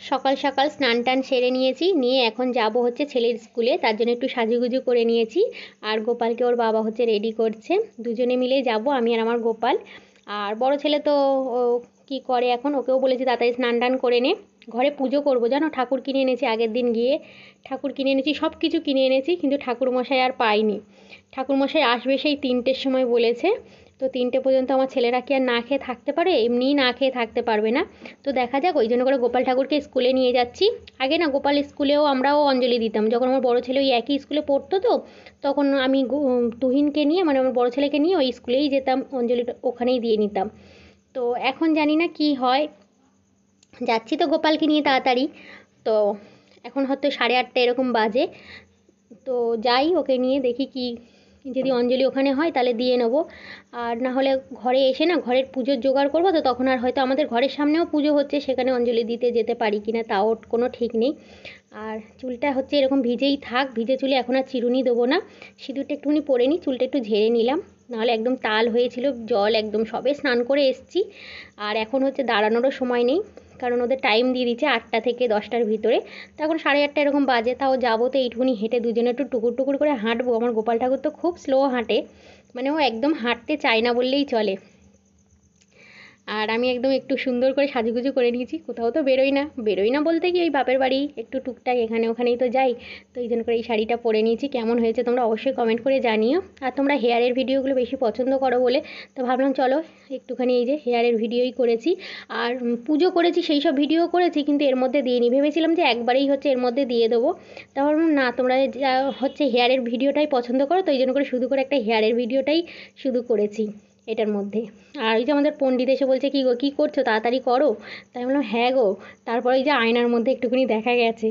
সকাল সকাল স্নান টান সেরে নিয়েছি, নিয়ে এখন যাব হচ্ছে ছেলের স্কুলে। তার জন্য একটু সাজুগুজু করে নিয়েছি। আর গোপালকে ওর বাবা হচ্ছে রেডি করছে, দুজনে মিলেই যাব, আমি আর আমার গোপাল। আর বড় ছেলে তো ও কী করে এখন, ওকেও বলেছি তাড়াতাড়ি স্নান টান করে নে, ঘরে পুজো করবো জানো। ঠাকুর কিনে এনেছি, আগের দিন গিয়ে ঠাকুর কিনে এনেছি, সব কিছু কিনে এনেছি, কিন্তু ঠাকুরমশাই আর পাইনি। ঠাকুরমশাই আসবে সেই 3টের সময় বলেছে। তো 3টে পর্যন্ত আমার ছেলেরা কি আর না খেয়ে থাকতে পারে? এমনিই না খেয়ে থাকতে পারবে না। তো দেখা যাক, ওই জন্য করে গোপাল ঠাকুরকে স্কুলে নিয়ে যাচ্ছি। আগে না গোপাল স্কুলেও আমরাও অঞ্জলি দিতাম, যখন আমার বড় ছেলে ওই একই স্কুলে পড়তো, তো তখন আমি তুহিনকে নিয়ে, মানে আমার বড় ছেলেকে নিয়ে ওই স্কুলেই যেতাম, অঞ্জলিটা ওখানেই দিয়ে নিতাম। তো এখন জানি না কি হয়, যাচ্ছি তো গোপালকে নিয়ে তাড়াতাড়ি। তো এখন হয়তো 8:30 এরকম বাজে। তো যাই, ওকে নিয়ে দেখি কি, যদি অঞ্জলি ওখানে হয় তাহলে দিয়ে নেবো, আর না হলে ঘরে এসে না ঘরের পুজোর জোগাড় করবো, তো তখন আর হয়তো আমাদের ঘরের সামনেও পুজো হচ্ছে, সেখানে অঞ্জলি দিতে যেতে পারি কি না তাও কোনো ঠিক নেই। আর চুলটা হচ্ছে এরকম ভিজেই থাক, ভিজে চুলে এখন আর চিরুনি দেবো না, সিঁদুরটা একটুখানি পরে নিই, চুলটা একটু ঝেড়ে নিলাম, নাহলে একদম তাল হয়েছিল, জল একদম, সবে স্নান করে এসছি। আর এখন হচ্ছে দাঁড়ানোরও সময় নেই, কারণ ওদের টাইম দিয়ে দিচ্ছে 8টা থেকে 10টার ভিতরে। তো এখন 8:30 এরকম বাজে, তাও যাবো তো এইটুকুনি হেঁটে, দুজনে একটু টুকুর টুকুর করে হাঁটবো। আমার গোপাল ঠাকুর তো খুব স্লো হাঁটে, মানে ও একদম হাঁটতে চায় না বললেই চলে। আর আমি একদম একটু সুন্দর করে সাজুগুজু করে নিয়েছি, কোথাও তো বেরোই না বলতে কি, ওই বাপের বাড়ি একটু টুকটাক এখানে ওখানেই তো যাই। তো এই জন্য করে এই শাড়িটা পরে নিয়েছি। কেমন হয়েছে তোমরা অবশ্যই কমেন্ট করে জানিও। আর তোমরা হেয়ারের ভিডিওগুলো বেশি পছন্দ করো বলে তো ভাবলাম চলো একটুখানি এই যে হেয়ারের ভিডিওই করেছি। আর পুজো করেছি, সেই সব ভিডিও করেছি, কিন্তু এর মধ্যে দিইনি, ভেবেছিলাম যে একবারেই হচ্ছে এর মধ্যে দিয়ে দেবো। তারপর না, তোমরা যা হচ্ছে হেয়ারের ভিডিওটাই পছন্দ করো, তো এই জন্য করে শুধু করে একটা হেয়ারের ভিডিওটাই শুধু করেছি এটার মধ্যে। আর ওই যে আমাদের পণ্ডিত এসে বলছে, কী গো কী করছো, তাড়াতাড়ি করো। তাই বললাম হ্যাঁ গো। তারপর ওই যে আয়নার মধ্যে একটুখানি দেখা গেছে,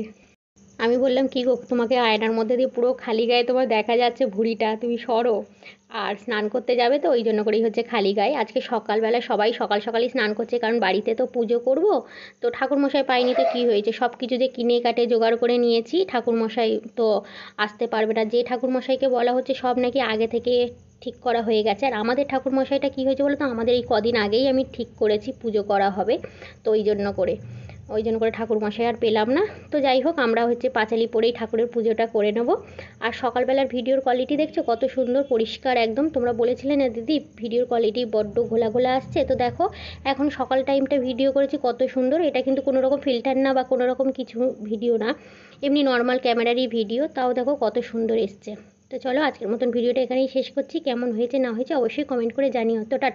আমি বললাম কী গো, তোমাকে আয়নার মধ্যে দিয়ে পুরো খালি গায়ে তোমার দেখা যাচ্ছে ভুঁড়িটা, তুমি সরো। আর স্নান করতে যাবে তো ওই জন্য করেই হচ্ছে খালি গায়ে। আজকে সকালবেলা সবাই সকাল সকালই স্নান করছে, কারণ বাড়িতে তো পুজো করব। তো ঠাকুরমশাই পাইনি তো কী হয়েছে, সব কিছু যে কিনে কাটে জোগাড় করে নিয়েছি, ঠাকুরমশাই তো আসতে পারবে না। যে ঠাকুরমশাইকে বলা হচ্ছে সব নাকি আগে থেকে ঠিক করা হয়ে গেছে। আর আমাদের ঠাকুরমশাইটা কী হয়েছে বলো তো, আমাদের এই কদিন আগেই আমি ঠিক করেছি পুজো করা হবে, তো ওই জন্য করে ঠাকুরমশাই আর পেলাম না। তো যাই হোক, আমরা হচ্ছে পাঁচালি পরেই ঠাকুরের পুজোটা করে নেব। আর সকালবেলার ভিডিওর কোয়ালিটি দেখছো কত সুন্দর পরিষ্কার একদম, তোমরা বলেছিলে না দিদি ভিডিওর কোয়ালিটি বড্ড ঘোলা ঘোলা আসছে, তো দেখো এখন সকাল টাইমটা ভিডিও করেছি কত সুন্দর। এটা কিন্তু কোনো রকম ফিল্টার না বা কোনো রকম কিছু ভিডিও না, এমনি নর্মাল ক্যামেরারই ভিডিও, তাও দেখো কত সুন্দর এসছে। তো চলো আজকের মতন ভিডিওটা এখানেই শেষ করছি, কেমন হয়েছে না হয়েছে অবশ্যই কমেন্ট করে জানিও। তো টাটা।